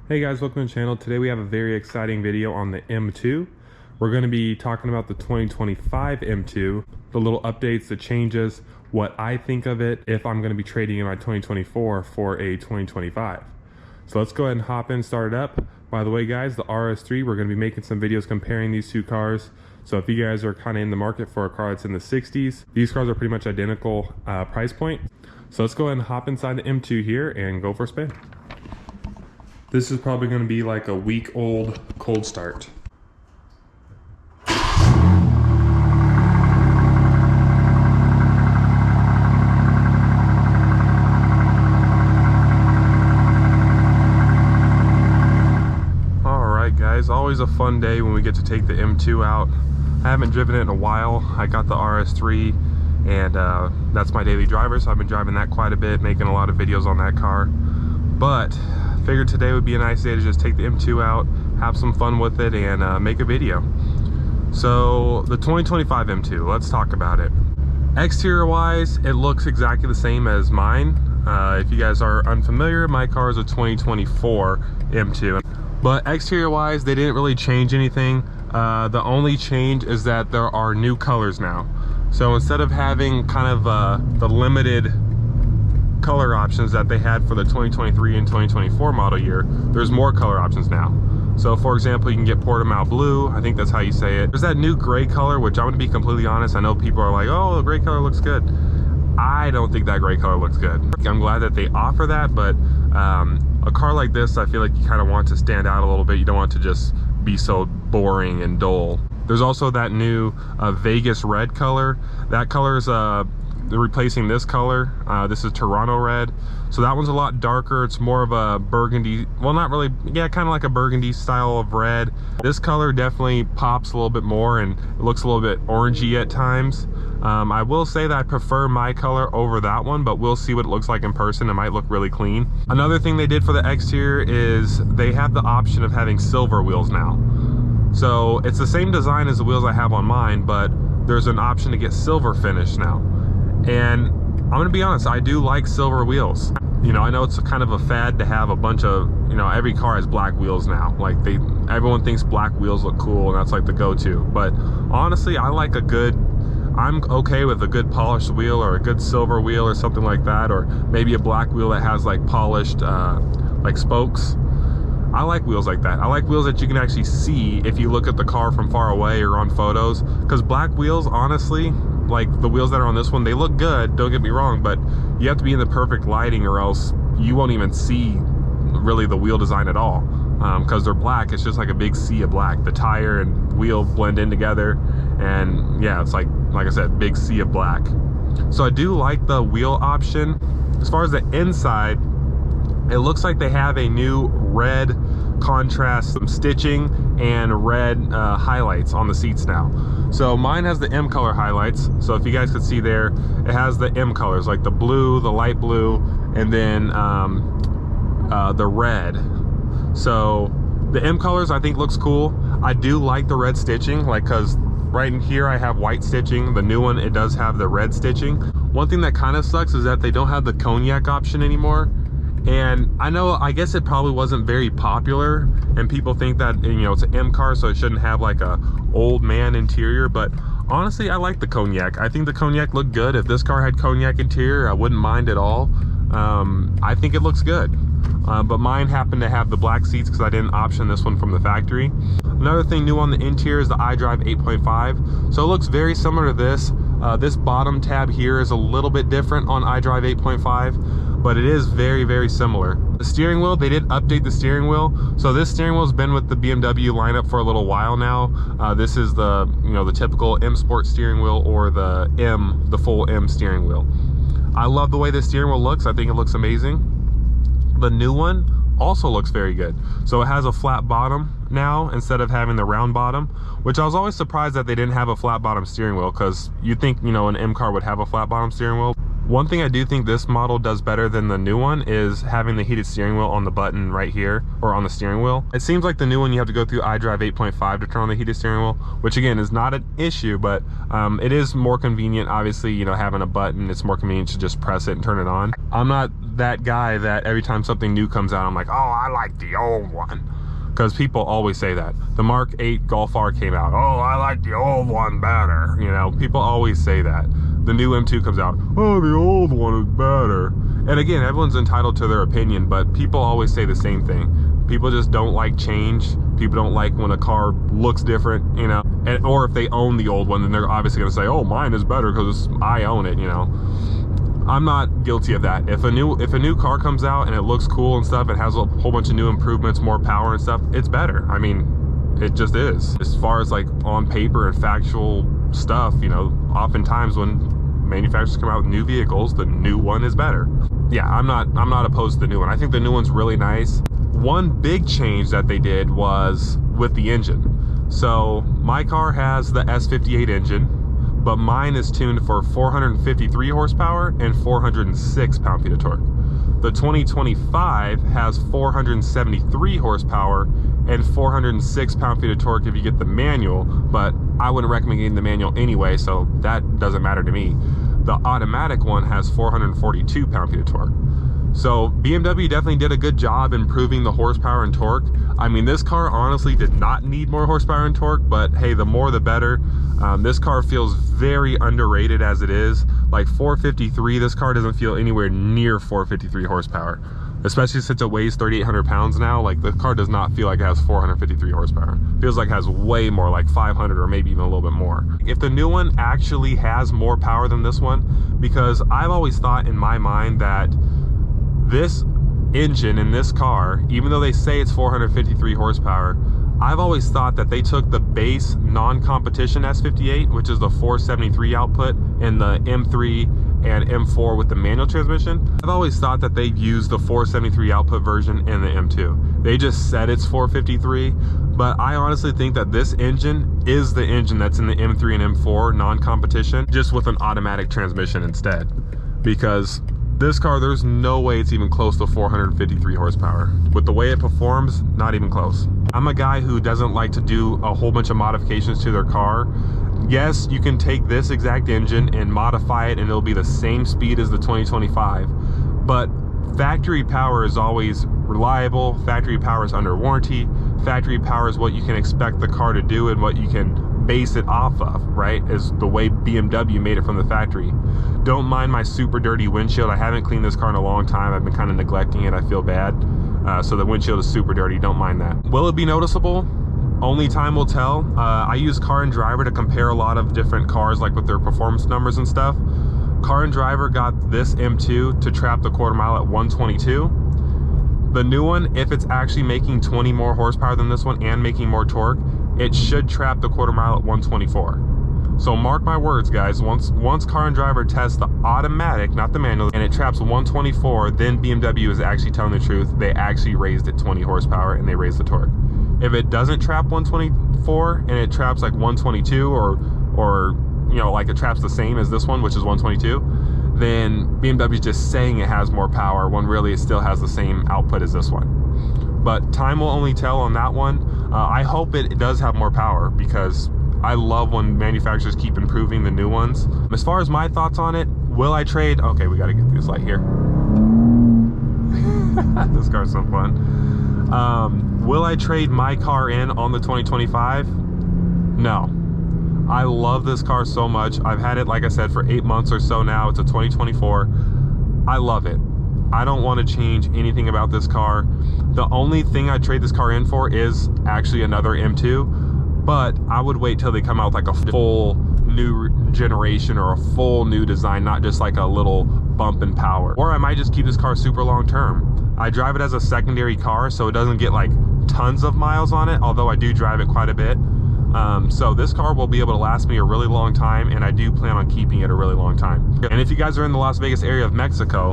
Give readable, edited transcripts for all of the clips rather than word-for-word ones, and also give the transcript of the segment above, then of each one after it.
Hey guys, welcome to the channel. Today we have a very exciting video on the M2. We're going to be talking about the 2025 M2, the little updates, the changes, what I think of it, if I'm going to be trading in my 2024 for a 2025. So let's go ahead and hop in, start it up. By the way guys, the RS3, we're going to be making some videos comparing these two cars. So if you guys are kind of in the market for a car that's in the 60s, these cars are pretty much identical price point. So let's go ahead and hop inside the M2 here and go for a spin. This is probably going to be like a week-old cold start. Alright guys, always a fun day when we get to take the M2 out. I haven't driven it in a while. I got the RS3 and that's my daily driver, so I've been driving that quite a bit, making a lot of videos on that car. But figured today would be a nice day to just take the M2 out, have some fun with it, and make a video. So the 2025 M2, let's talk about it. Exterior wise, it looks exactly the same as mine. If you guys are unfamiliar, my car is a 2024 M2. But exterior wise, they didn't really change anything. The only change is that there are new colors now. So instead of having kind of the limited color options that they had for the 2023 and 2024 model year, there's more color options now. So for example, you can get Portimao blue, I think that's how you say it. There's that new gray color, which I'm going to be completely honest, I know people are like, oh, the gray color looks good. I don't think that gray color looks good. I'm glad that they offer that, but a car like this, I feel like you kind of want to stand out a little bit. You don't want to just be so boring and dull. There's also that new Vegas red color. That color is they're replacing this color. This is Toronto red, so that one's a lot darker. It's more of a burgundy, well, not really, yeah, kind of like a burgundy style of red. This color definitely pops a little bit more and it looks a little bit orangey at times. I will say that I prefer my color over that one, but we'll see what it looks like in person. It might look really clean. Another thing they did for the exterior is they have the option of having silver wheels now. So it's the same design as the wheels I have on mine, but there's an option to get silver finish now. And I'm gonna be honest, I do like silver wheels. You know, I know it's kind of a fad to have a bunch of, you know, every car has black wheels now. Like everyone thinks black wheels look cool and that's like the go-to. But honestly, I like I'm okay with a good polished wheel or a good silver wheel or something like that, or maybe a black wheel that has like polished like spokes. I like wheels like that. I like wheels that you can actually see if you look at the car from far away or on photos, because black wheels, honestly, like the wheels that are on this one, they look good, don't get me wrong, but you have to be in the perfect lighting or else you won't even see really the wheel design at all, because they're black. It's just like a big sea of black. The tire and wheel blend in together, and yeah, it's like I said, big sea of black. So I do like the wheel option. As far as the inside, it looks like they have a new red contrast, some stitching and red highlights on the seats now. So mine has the M color highlights. So if you guys could see there, it has the M colors, like the blue, the light blue, and then the red. So the M colors I think looks cool. I do like the red stitching, like, because right in here I have white stitching. The new one, it does have the red stitching. One thing that kind of sucks is that they don't have the cognac option anymore. And I know, I guess it probably wasn't very popular and people think that, you know, it's an M car, so it shouldn't have like a old man interior, but honestly, I like the cognac. I think the cognac looked good. If this car had cognac interior, I wouldn't mind at all. I think it looks good. But mine happened to have the black seats because I didn't option this one from the factory. Another thing new on the interior is the iDrive 8.5. So it looks very similar to this. This bottom tab here is a little bit different on iDrive 8.5, but it is very, very similar. The steering wheel, they did update the steering wheel. So this steering wheel has been with the BMW lineup for a little while now. This is the, you know, the typical M Sport steering wheel, or the full M steering wheel. I love the way this steering wheel looks. I think it looks amazing. The new one also looks very good. So it has a flat bottom now instead of having the round bottom, which I was always surprised that they didn't have a flat bottom steering wheel, because you'd think, you know, an M car would have a flat bottom steering wheel. One thing I do think this model does better than the new one is having the heated steering wheel on the button right here, or on the steering wheel. It seems like the new one you have to go through iDrive 8.5 to turn on the heated steering wheel, which again is not an issue, but it is more convenient. Obviously, you know, having a button, it's more convenient to just press it and turn it on. I'm not that guy that every time something new comes out, I'm like, oh, I like the old one. Because people always say that. The Mark 8 Golf R came out, oh, I like the old one better. You know, people always say that. The new M2 comes out, oh, the old one is better. And again, everyone's entitled to their opinion, but people always say the same thing. People just don't like change. People don't like when a car looks different, you know. And, or if they own the old one, then they're obviously gonna say, oh, mine is better because I own it, you know. I'm not guilty of that. If a new car comes out and it looks cool and stuff, it has a whole bunch of new improvements, more power and stuff, it's better. I mean, it just is. As far as like on paper and factual stuff, you know, oftentimes when manufacturers come out with new vehicles, the new one is better. Yeah, I'm not opposed to the new one. I think the new one's really nice. One big change that they did was with the engine. So my car has the S58 engine, but mine is tuned for 453 horsepower and 406 pound-feet of torque. The 2025 has 473 horsepower and 406 pound-feet of torque if you get the manual, but I wouldn't recommend getting the manual anyway, so that doesn't matter to me. The automatic one has 442 pound-feet of torque. So BMW definitely did a good job improving the horsepower and torque. I mean, this car honestly did not need more horsepower and torque, but hey, the more the better. This car feels very underrated as it is. Like 453, this car doesn't feel anywhere near 453 horsepower. Especially since it weighs 3,800 pounds now, like the car does not feel like it has 453 horsepower. Feels like it has way more, like 500 or maybe even a little bit more. If the new one actually has more power than this one, because I've always thought in my mind that this engine in this car, even though they say it's 453 horsepower, I've always thought that they took the base non-competition S58, which is the 473 output, and the M3 and M4 with the manual transmission. I've always thought that they'd use the 473 output version in the M2. They just said it's 453, but I honestly think that this engine is the engine that's in the M3 and M4 non-competition, just with an automatic transmission instead. Because this car, there's no way it's even close to 453 horsepower. With the way it performs, not even close. I'm a guy who doesn't like to do a whole bunch of modifications to their car. Yes, you can take this exact engine and modify it and it'll be the same speed as the 2025, but factory power is always reliable. Factory power is under warranty. Factory power is what you can expect the car to do and what you can base it off of, right? Is the way BMW made it from the factory. Don't mind my super dirty windshield. I haven't cleaned this car in a long time. I've been kind of neglecting it. I feel bad. So the windshield is super dirty. Don't mind that. Will it be noticeable? Only time will tell. I use Car and Driver to compare a lot of different cars, like with their performance numbers and stuff. Car and Driver got this M2 to trap the quarter mile at 122. The new one, if it's actually making 20 more horsepower than this one and making more torque, it should trap the quarter mile at 124. So mark my words, guys, once Car and Driver tests the automatic, not the manual, and it traps 124, then BMW is actually telling the truth. They actually raised it 20 horsepower and they raised the torque. If it doesn't trap 124 and it traps like 122 or you know, like it traps the same as this one, which is 122, then BMW is just saying it has more power when really it still has the same output as this one. But time will only tell on that one. I hope it does have more power, because I love when manufacturers keep improving the new ones. As far as my thoughts on it, will I trade? Okay, we got to get this light here. This car's so fun. Will I trade my car in on the 2025? No. I love this car so much. I've had it, like I said, for 8 months or so now. It's a 2024. I love it. I don't want to change anything about this car. The only thing I'd trade this car in for is actually another M2, but I would wait till they come out with like a full new generation or a full new design, not just like a little bump in power. Or I might just keep this car super long term. I drive it as a secondary car, so it doesn't get like tons of miles on it, although I do drive it quite a bit. So this car will be able to last me a really long time, and I do plan on keeping it a really long time. And if you guys are in the Las Vegas area of Mexico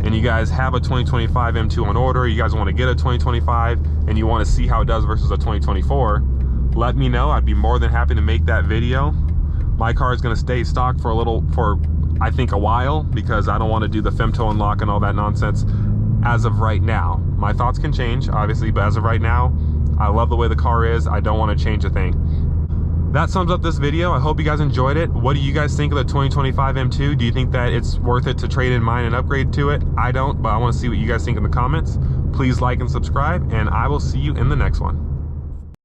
and you guys have a 2025 M2 on order, you guys want to get a 2025 and you want to see how it does versus a 2024, let me know. I'd be more than happy to make that video. My car is going to stay stock for I think, a while, because I don't want to do the femto unlock and all that nonsense as of right now. My thoughts can change, obviously, but as of right now, I love the way the car is. I don't want to change a thing. That sums up this video. I hope you guys enjoyed it. What do you guys think of the 2025 M2? Do you think that it's worth it to trade in mine and upgrade to it? I don't, but I want to see what you guys think in the comments. Please like and subscribe, and I will see you in the next one.